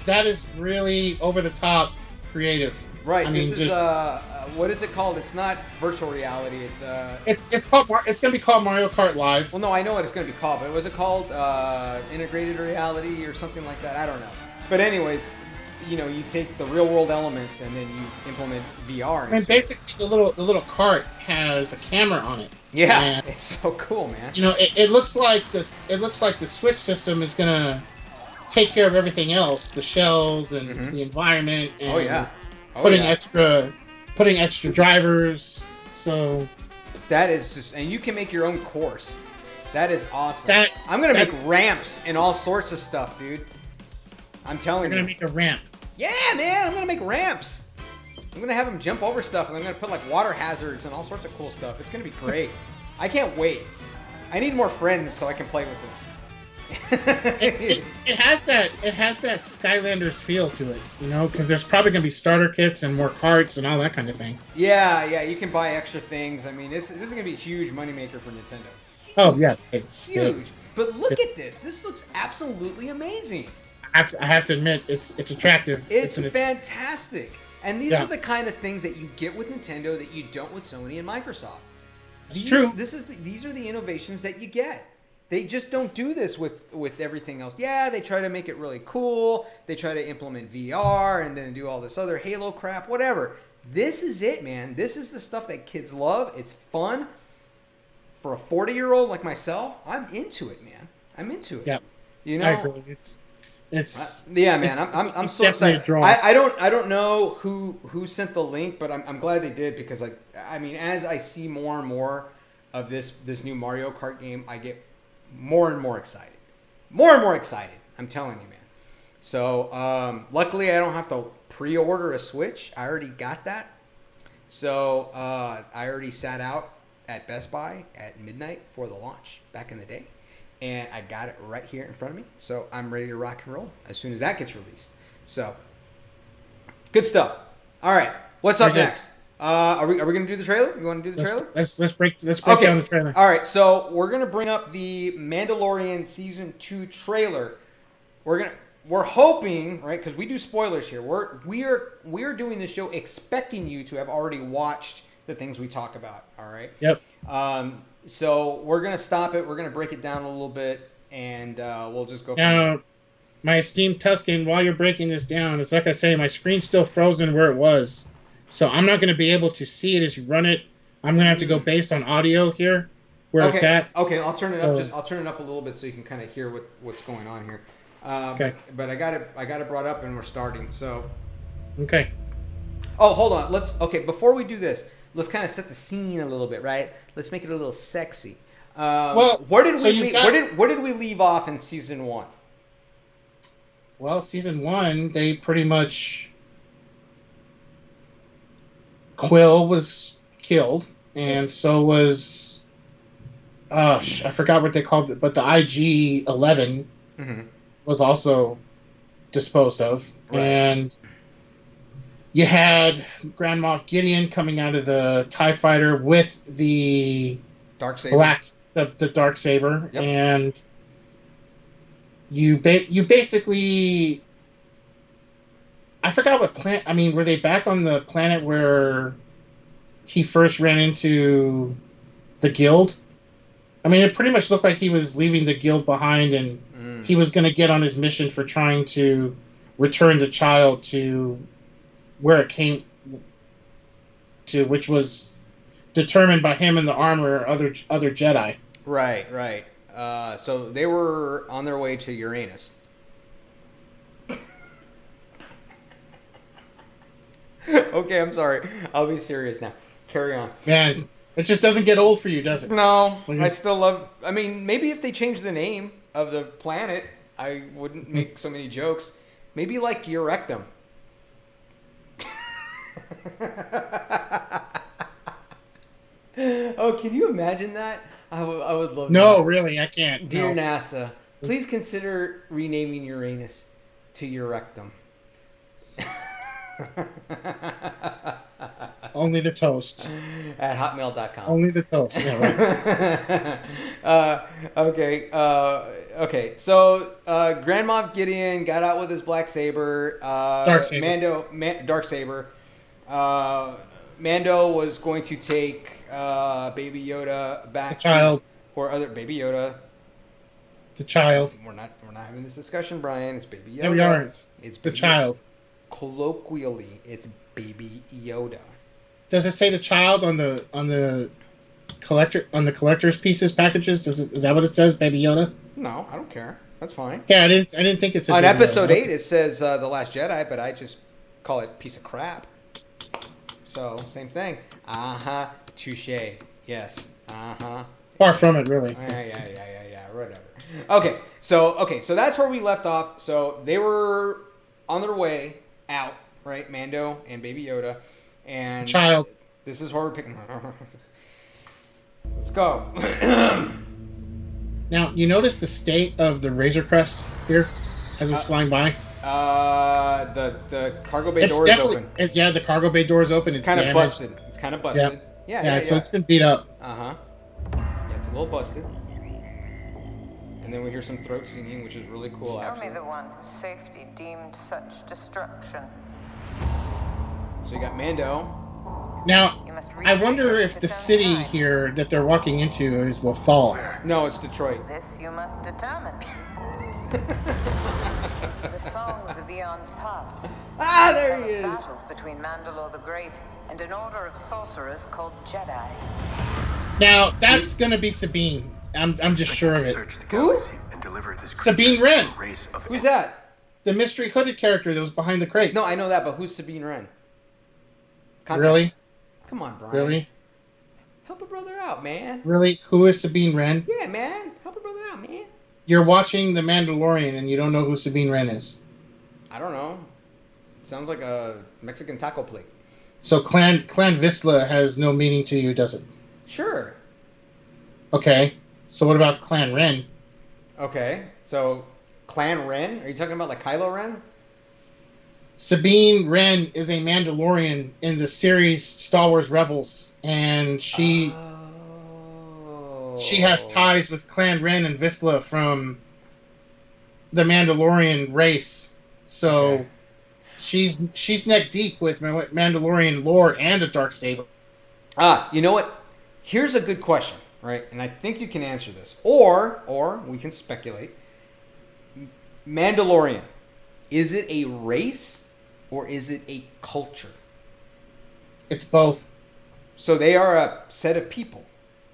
that is really over the top creative. Right. This is what is it called? It's not virtual reality. It's called. It's going to be called Mario Kart Live. Well, no, I know what it's going to be called, but was it called integrated reality or something like that? I don't know. But anyways, you take the real world elements and then you implement VR. And basically, the little cart has a camera on it. Yeah, and, it's so cool, man. It looks like this. It looks like the Switch system is going to take care of everything else, the shells and the environment. And putting extra drivers. So that is just, and you can make your own course. That is awesome. I'm gonna make ramps and all sorts of stuff, dude. I'm telling you. You're gonna make a ramp. Yeah, man. I'm gonna make ramps. I'm gonna have them jump over stuff, and I'm gonna put like water hazards and all sorts of cool stuff. It's gonna be great. I can't wait. I need more friends so I can play with this. It has that Skylanders feel to it, because there's probably gonna be starter kits and more carts and all that kind of thing. Yeah, you can buy extra things. I mean, this is gonna be a huge moneymaker for Nintendo. Oh yeah, Huge. But look at this. This looks absolutely amazing. I have to admit, it's attractive. It's fantastic. And these Yeah. are the kind of things that you get with Nintendo that you don't with Sony and Microsoft. It's true. These are the innovations that you get. They just don't do this with everything else. Yeah, they try to make it really cool. They try to implement VR and then do all this other Halo crap, whatever. This is it, man. This is the stuff that kids love. It's fun. For a 40-year-old like myself, I'm into it, man. I'm into it. Yeah. You I know? agree. It's yeah, man. I'm so excited. I don't know who sent the link, but I'm glad they did, because I mean, as I see more and more of this new Mario Kart game, I get more and more excited. More and more excited. I'm telling you, man. So luckily, I don't have to pre-order a Switch. I already got that. So I already sat out at Best Buy at midnight for the launch back in the day. And I got it right here in front of me. So I'm ready to rock and roll as soon as that gets released. So, good stuff. All right. What's up next? Are we going to do the trailer? You want to do the trailer? Let's break down the trailer. All right. So, we're going to bring up the Mandalorian Season 2 trailer. We're hoping, right, because we do spoilers here. We are doing this show expecting you to have already watched the things we talk about. All right? Yep. So we're going to stop it. We're going to break it down a little bit, and we'll just go from now, there. My esteemed Tuscan, while you're breaking this down, it's like I say, my screen's still frozen where it was. So I'm not going to be able to see it as you run it. I'm going to have to go based on audio here, where it's at. Okay, I'll turn it up. I'll turn it up a little bit so you can kind of hear what's going on here. Okay. But I got it brought up, and we're starting. So. Okay. Oh, hold on. Before we do this, let's kind of set the scene a little bit, right? Let's make it a little sexy. Where did we leave off in season 1? Well, season 1, they pretty much Quill was killed, and so was I forgot what they called it, but the IG-11 was also disposed of, right. And you had Grand Moff Gideon coming out of the TIE fighter with the Darksaber. The Darksaber, yep. And you basically, I forgot what planet. I mean, were they back on the planet where he first ran into the Guild? I mean, it pretty much looked like he was leaving the Guild behind, and he was going to get on his mission for trying to return the child to where it came to, which was determined by him and the armor or other Jedi. Right. So they were on their way to Uranus. Okay, I'm sorry. I'll be serious now. Carry on. Man, it just doesn't get old for you, does it? No, I still love... I mean, maybe if they changed the name of the planet, I wouldn't make so many jokes. Maybe like Eurectum. Oh, can you imagine that? I would love that. No, really, I can't. Dear no. NASA, please consider renaming Uranus to Eurectum. Only the toast. At hotmail.com. Only the toast. Yeah, right. Okay. So Grand Moff Gideon got out with his black saber. Darksaber. Darksaber. Mando was going to take Baby Yoda back. The child. Or other Baby Yoda. The child. We're not having this discussion, Brian. It's Baby Yoda. No, we aren't. It's the child. Colloquially, it's Baby Yoda. Does it say the child on the collector's pieces packages? Is that what it says, Baby Yoda? No, I don't care. That's fine. Yeah, I didn't think it's on episode 8. It says The Last Jedi, but I just call it piece of crap. So same thing. Touche. Yes. Far from it, really. Yeah. Whatever. Okay. So that's where we left off. So they were on their way out, right? Mando and Baby Yoda. And child. This is where we're picking. Let's go. Now, you notice the state of the Razor Crest here as it's flying by? The cargo bay It's door is definitely open. yeah. The cargo bay door is open. It's Kind of damaged. busted. It's kind of busted. Yeah. Yeah. So it's been beat up. Yeah, it's a little busted. And then we hear some throat singing, which is really cool, Show me actually. the one safety deemed such destruction. So you got Mando. Now, You must I wonder reach if the its own city time. here that they're walking into is Lothal. No, it's Detroit. This you must determine. The songs of eons past. Ah, there he is. Battles between Mandalore the Great and an order of sorcerers called Jedi. Now, that's gonna be Sabine. I'm just sure of it. Who? Sabine Wren, Who's that? the mystery hooded character that was behind the crates. No, I know that, but who's Sabine Wren? Context. Really? Come on, Brian. Really? Help a brother out, man. Really? Who is Sabine Wren? Yeah, man. Help a brother out, man. You're watching The Mandalorian and you don't know who Sabine Wren is. I don't know. Sounds like a Mexican taco plate. So Clan Vizsla has no meaning to you, does it? Sure. Okay. So what about Clan Ren? Okay. So, Clan Ren? Are you talking about like Kylo Ren? Sabine Wren is a Mandalorian in the series Star Wars Rebels, and she has ties with Clan Ren and Vizsla from the Mandalorian race. So Okay. she's neck deep with Mandalorian lore and a Darksaber. You know what? Here's a good question, right? And I think you can answer this. Or we can speculate. Mandalorian, is it a race or is it a culture? It's both. So they are a set of people.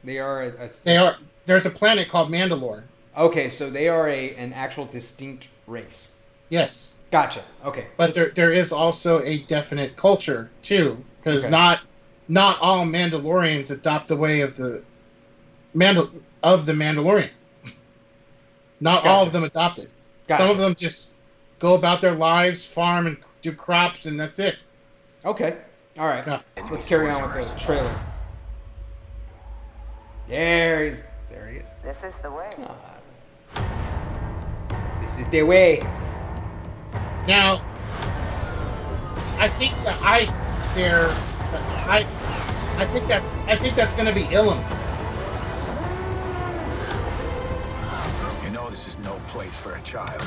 They are They are. There's a planet called Mandalore. Okay, so they are an actual distinct race. Yes. Gotcha. Okay. But there is also a definite culture too, because Okay. not all Mandalorians adopt the way of the Mandalorian. Not all of Gotcha. them adopt it. Gotcha. Some of them just go about their lives, farm and do crops, and that's it. Okay. All right. Yeah. Let's carry on with the trailer. There he is. This is the way. This is the way. Now, I think the ice there. I think that's going to be Ilum. You know this is no place for a child.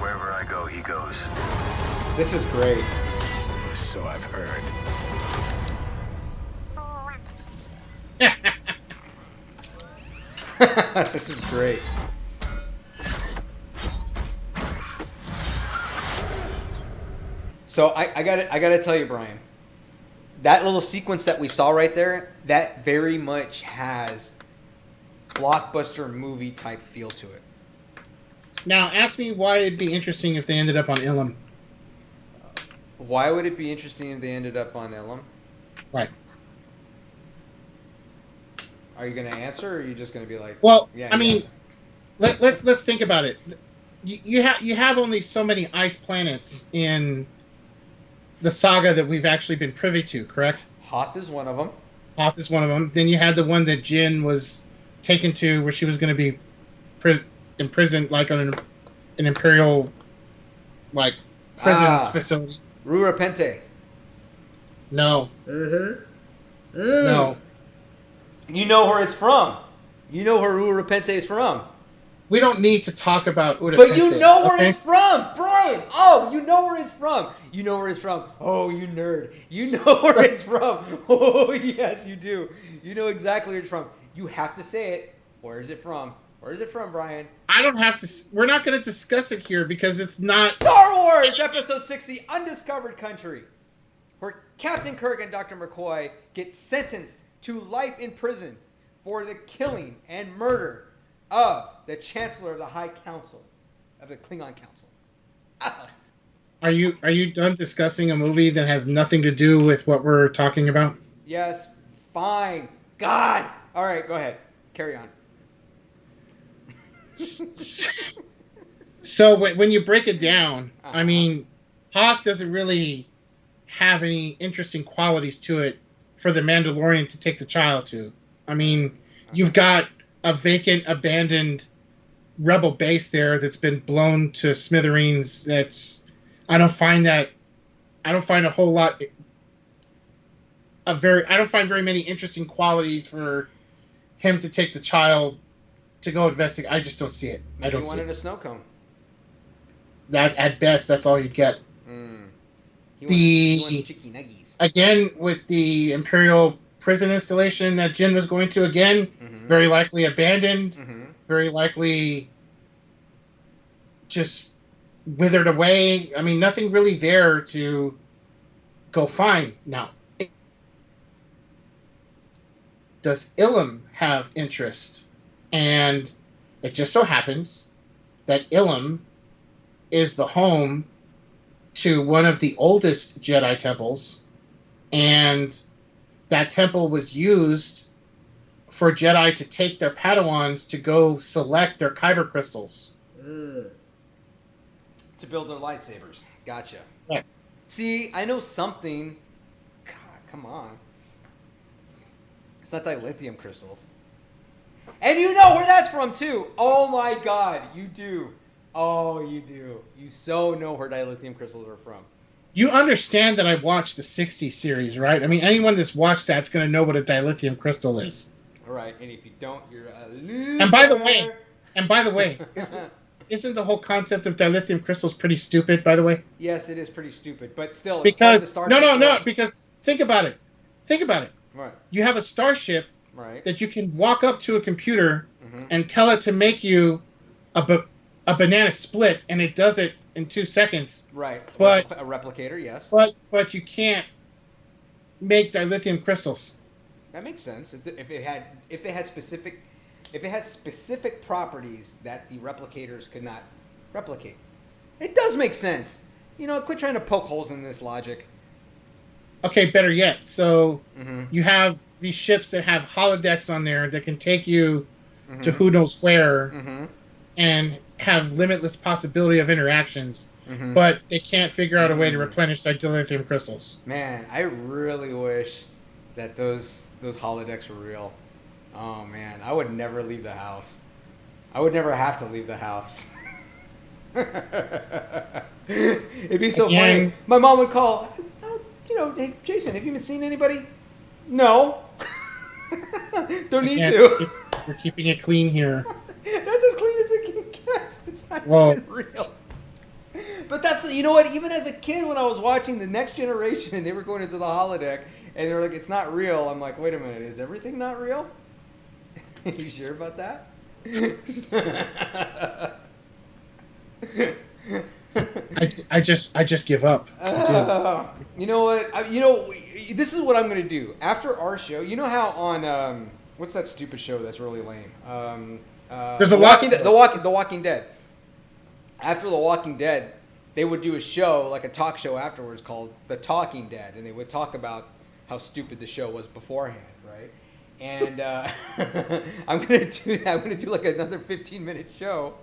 Wherever I go, he goes. This is great. So I've heard. This is great. So I gotta tell you, Brian, that little sequence that we saw right there, that very much has blockbuster movie type feel to it. Now, ask me why it'd be interesting if they ended up on Ilum. Why would it be interesting if they ended up on Ilum? Right. Are you gonna answer, or are you just gonna be like, Well, yeah, I mean, yes. let's think about it. You have only so many ice planets in the saga that we've actually been privy to, correct? Hoth is one of them. Hoth is one of them. Then you had the one that Jyn was taken to, where she was going to be imprisoned, like on an imperial, like prison facility. Rura Pente. No. No. You know where it's from. You know where Rura Pente is from. We don't need to talk about Udapente. But you know where okay? it's from, Brian. Oh, you know where it's from. You know where it's from. Oh, you nerd. You know where it's from. Oh, yes, you do. You know exactly where it's from. You have to say it. Where is it from? Where is it from, Brian? I don't have to. We're not going to discuss it here because it's not. Star Wars Episode 6, The Undiscovered Country, where Captain Kirk and Dr. McCoy get sentenced to life in prison for the killing and murder of the Chancellor of the High Council, of the Klingon Council. Are you done discussing a movie that has nothing to do with what we're talking about? Yes, fine. God. All right, go ahead. Carry on. So when you break it down, I mean, Hoth doesn't really have any interesting qualities to it for the Mandalorian to take the child to. I mean, You've got a vacant, abandoned rebel base there that's been blown to smithereens. I don't find a whole lot. I don't find very many interesting qualities for him to take the child to go investigate. I just don't see it. Maybe I don't he see wanted it. a snow cone. That at best, that's all you'd get. He wants chicky nuggies. Again, with the Imperial prison installation that Jin was going to, very likely abandoned, very likely just withered away. I mean, nothing really there to go find. Now, does Ilum have interest? And it just so happens that Ilum is the home to one of the oldest Jedi temples, and that temple was used for Jedi to take their Padawans to go select their kyber crystals. To build their lightsabers. Gotcha. Right. See, I know something. God, come on. It's not dilithium crystals. And you know where that's from, too. Oh, my God. You do. Oh, you do. You so know where dilithium crystals are from. You understand that I watched the 60 series, right? I mean, anyone that's watched that's going to know what a dilithium crystal is. All right. And if you don't, you're a loser. And by the way, isn't the whole concept of dilithium crystals pretty stupid, by the way? Yes, it is pretty stupid. But still, because because think about it. Right. You have a starship right. that you can walk up to a computer and tell it to make you a banana split, and it does it in 2 seconds. Right. But a replicator, yes. But you can't make dilithium crystals. That makes sense. If it had specific properties that the replicators could not replicate, it does make sense. You know, quit trying to poke holes in this logic. Okay, better yet. So you have these ships that have holodecks on there that can take you to who knows where and have limitless possibility of interactions, but they can't figure out a way to replenish their dilithium crystals. Man, I really wish that those holodecks were real. Oh man, I would never leave the house. I would never have to leave the house. It'd be so funny. My mom would call, hey, Jason, have you been seeing anybody? No. Don't need to. We're keeping it clean here. That's as clean as it can get. It's not even real. But that's, you know what, even as a kid when I was watching The Next Generation and they were going into the holodeck and they were like, it's not real, I'm like, wait a minute, is everything not real? You sure about that? I just give up. You know what? This is what I'm going to do. After our show, you know how on, what's that stupid show that's really lame? There's a lot. The Walking Dead. After The Walking Dead, they would do a show, like a talk show afterwards called The Talking Dead, and they would talk about how stupid the show was beforehand, right? And I'm gonna do that. I'm gonna do like another 15-minute show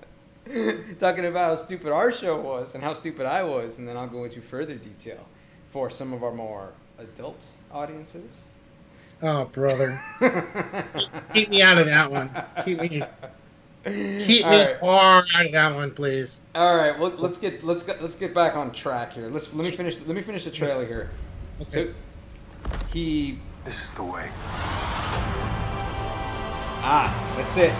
talking about how stupid our show was and how stupid I was, and then I'll go into further detail for some of our more adult audiences. Oh, brother! Keep me out of that one. Keep me far out of that one, please. All right. Well, let's get back on track here. Let me finish the trailer here. Okay. So This is the way. That's it.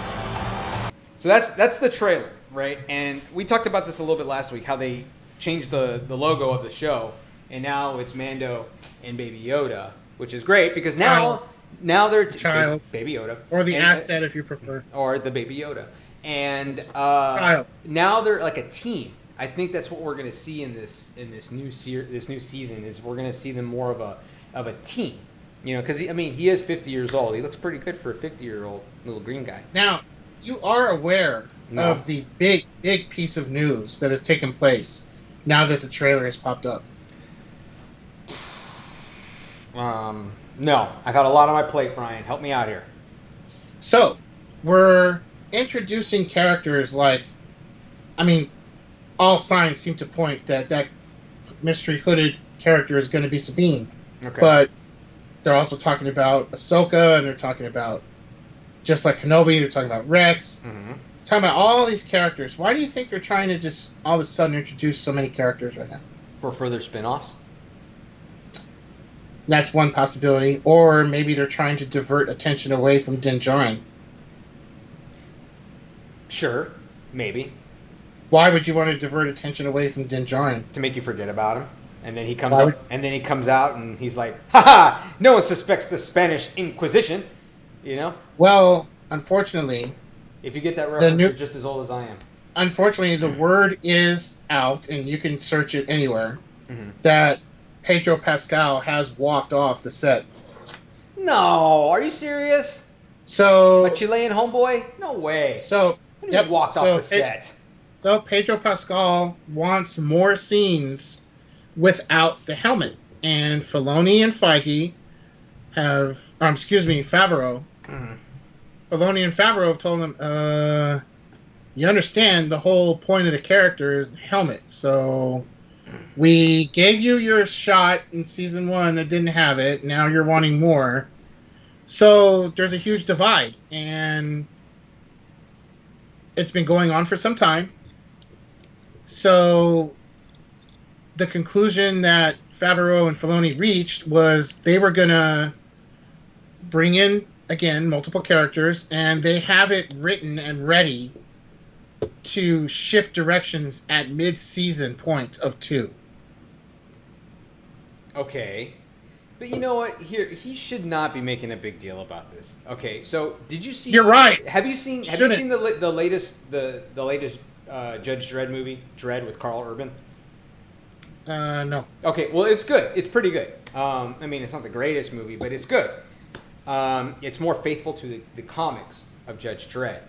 So that's the trailer, right? And we talked about this a little bit last week, how they changed the logo of the show, and now it's Mando and Baby Yoda, which is great because now they're Baby Yoda, or the asset if you prefer, or the Baby Yoda, and now they're like a team. I think that's what we're going to see in this new season is we're going to see them more of a team. You know, because he is 50 years old. He looks pretty good for a 50-year-old little green guy. Now, you are aware of the big piece of news that has taken place now that the trailer has popped up. No, I've got a lot on my plate, Brian. Help me out here. So, we're introducing characters like, all signs seem to point that mystery hooded character is going to be Sabine. Okay. But they're also talking about Ahsoka, and they're talking about just like Kenobi. They're talking about Rex. Mm-hmm. Talking about all these characters. Why do you think they're trying to just all of a sudden introduce so many characters right now? For further spin-offs? That's one possibility. Or maybe they're trying to divert attention away from Din Djarin. Sure, maybe. Why would you want to divert attention away from Din Djarin? To make you forget about him. And then he comes and then he comes out and he's like, haha, no one suspects the Spanish Inquisition. You know? Well, unfortunately, if you get that reference, you're just as old as I am. Unfortunately, the word is out, and you can search it anywhere, that Pedro Pascal has walked off the set. No, are you serious? So a Chilean homeboy? No way. So he walked off the set. So Pedro Pascal wants more scenes without the helmet, and Filoni and Feige have, Favreau. Filoni and Favreau have told him, you understand the whole point of the character is the helmet. So we gave you your shot in season 1 that didn't have it. Now you're wanting more. So there's a huge divide, and it's been going on for some time. So the conclusion that Favreau and Filoni reached was they were going to bring in, again, multiple characters, and they have it written and ready to shift directions at mid-season point of 2. Okay. But you know what? Here, he should not be making a big deal about this. Okay, so did you see? You're right. Have you seen the latest Judge Dredd movie, Dredd with Carl Urban? No. Okay, well, it's good. It's pretty good. I mean, it's not the greatest movie, but it's good. It's more faithful to the comics of Judge Dredd.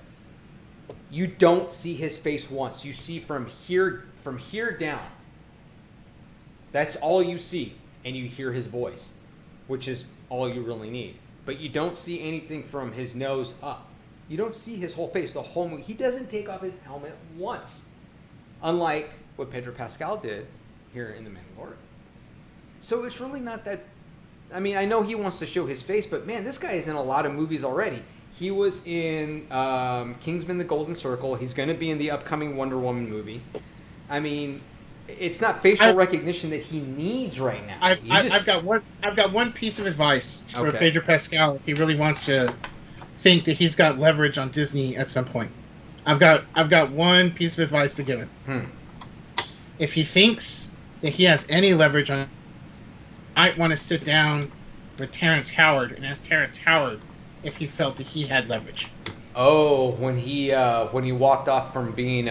You don't see his face once. You see from here down. That's all you see, and you hear his voice, which is all you really need. But you don't see anything from his nose up. You don't see his whole face the whole movie. He doesn't take off his helmet once, unlike what Pedro Pascal did here in The Mandalorian. So it's really not that. I mean, I know he wants to show his face, but man, this guy is in a lot of movies already. He was in Kingsman: The Golden Circle. He's going to be in the upcoming Wonder Woman movie. I mean, it's not facial recognition that he needs right now. I've got one piece of advice for Pedro Pascal if he really wants to think that he's got leverage on Disney at some point. I've got one piece of advice to give him. If he thinks that he has any leverage on, I want to sit down with Terrence Howard and ask Terrence Howard if he felt that he had leverage. Oh, when he walked off from being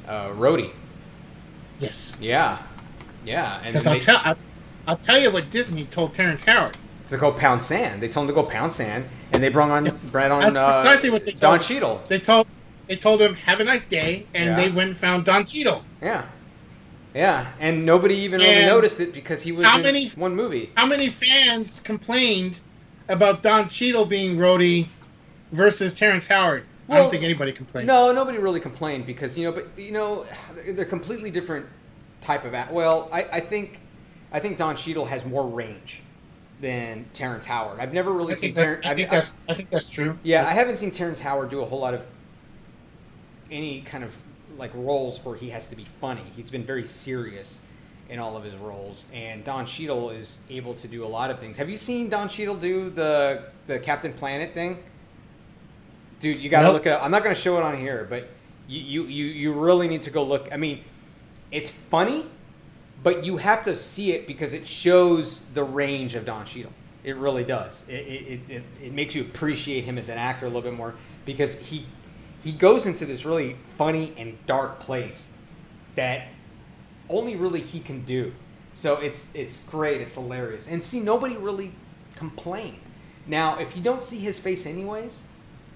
Rhodey. Yes. Yeah. Because I'll tell you what Disney told Terrence Howard. To go pound sand. They told him to go pound sand, and they brought on That's precisely what they told Don Cheadle. They told him have a nice day, and they went and found Don Cheadle. Yeah, and nobody even really noticed it because he was in one movie. How many fans complained about Don Cheadle being Rhodey versus Terrence Howard? Well, I don't think anybody complained. No, nobody really complained because they're completely different type of Well, I think Don Cheadle has more range than Terrence Howard. I've never really seen Terrence. I think that's true. Yeah, I haven't seen Terrence Howard do a whole lot of any kind of like roles where he has to be funny. He's been very serious in all of his roles, and Don Cheadle is able to do a lot of things. Have you seen Don Cheadle do the Captain Planet thing? Dude, you got to look it up. I'm not going to show it on here, but you really need to go look. I mean, it's funny, but you have to see it because it shows the range of Don Cheadle. It really does. It makes you appreciate him as an actor a little bit more because he goes into this really funny and dark place that only really he can do. So it's great. It's hilarious. And see, nobody really complained. Now, if you don't see his face anyways,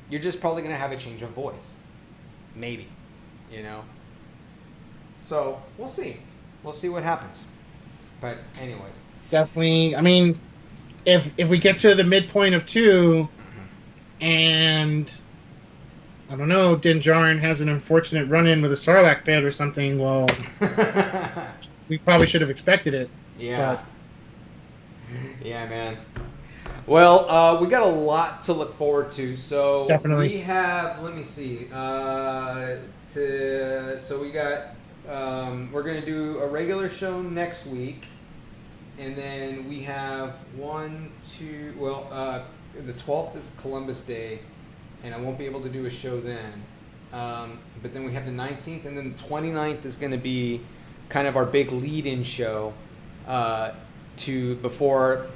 you're just probably going to have a change of voice. Maybe. So we'll see. We'll see what happens. But anyways. Definitely. I mean, if we get to the midpoint of 2 and I don't know, Din Djarin has an unfortunate run-in with a Sarlacc pit or something, well, we probably should have expected it. Yeah. Yeah, man. Well, we got a lot to look forward to. So Definitely. we have. Let me see. So we got. We're gonna do a regular show next week, and then we have one, two. Well, the 12th is Columbus Day, and I won't be able to do a show then. But then we have the 19th, and then the 29th is going to be kind of our big lead-in show to before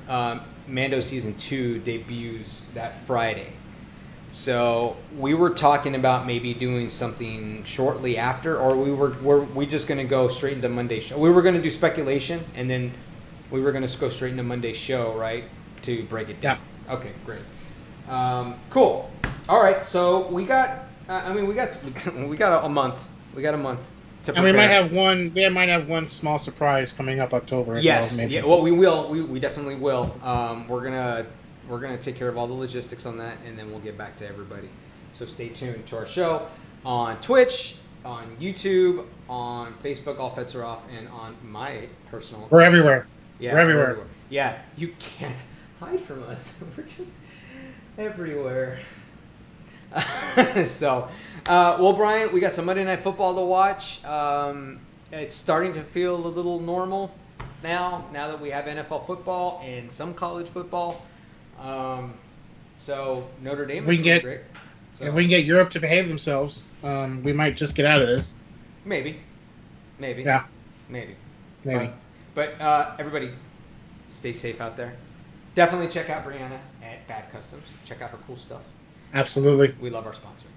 Mando Season 2 debuts that Friday. So we were talking about maybe doing something shortly after, or were we just going to go straight into Monday's show? We were going to do speculation, and then we were going to go straight into Monday's show, right, to break it down. Yeah. Okay, great. Cool. All right, so we got. We got a month. We got a month to prepare. And we might have one. We might have one small surprise coming up October. Yes. Well, maybe. Yeah. Well, we will. We definitely will. We're gonna take care of all the logistics on that, and then we'll get back to everybody. So stay tuned to our show on Twitch, on YouTube, on Facebook. All Fetts are off, and on my personal. We're everywhere. Yeah. We're everywhere. Yeah. You can't hide from us. We're just everywhere. So, well, Brian, we got some Monday Night Football to watch. It's starting to feel a little normal now that we have NFL football and some college football. So Notre Dame is really great. So, if we can get Europe to behave themselves, we might just get out of this. Maybe. Yeah. Maybe. But everybody, stay safe out there. Definitely check out Brianna at Bad Customs. Check out her cool stuff. Absolutely. We love our sponsor.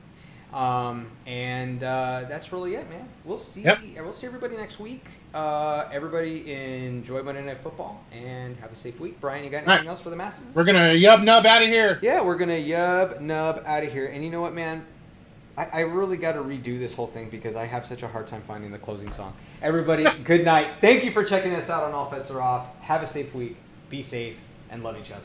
And that's really it, man. We'll see. Yep. We'll see everybody next week. Everybody enjoy Monday Night Football and have a safe week. Brian, you got anything else for the masses? We're gonna yub nub out of here. Yeah, we're gonna yub nub out of here. And you know what, man? I really got to redo this whole thing because I have such a hard time finding the closing song. Everybody, good night. Thank you for checking us out on All Fetts Are Off. Have a safe week. Be safe and love each other.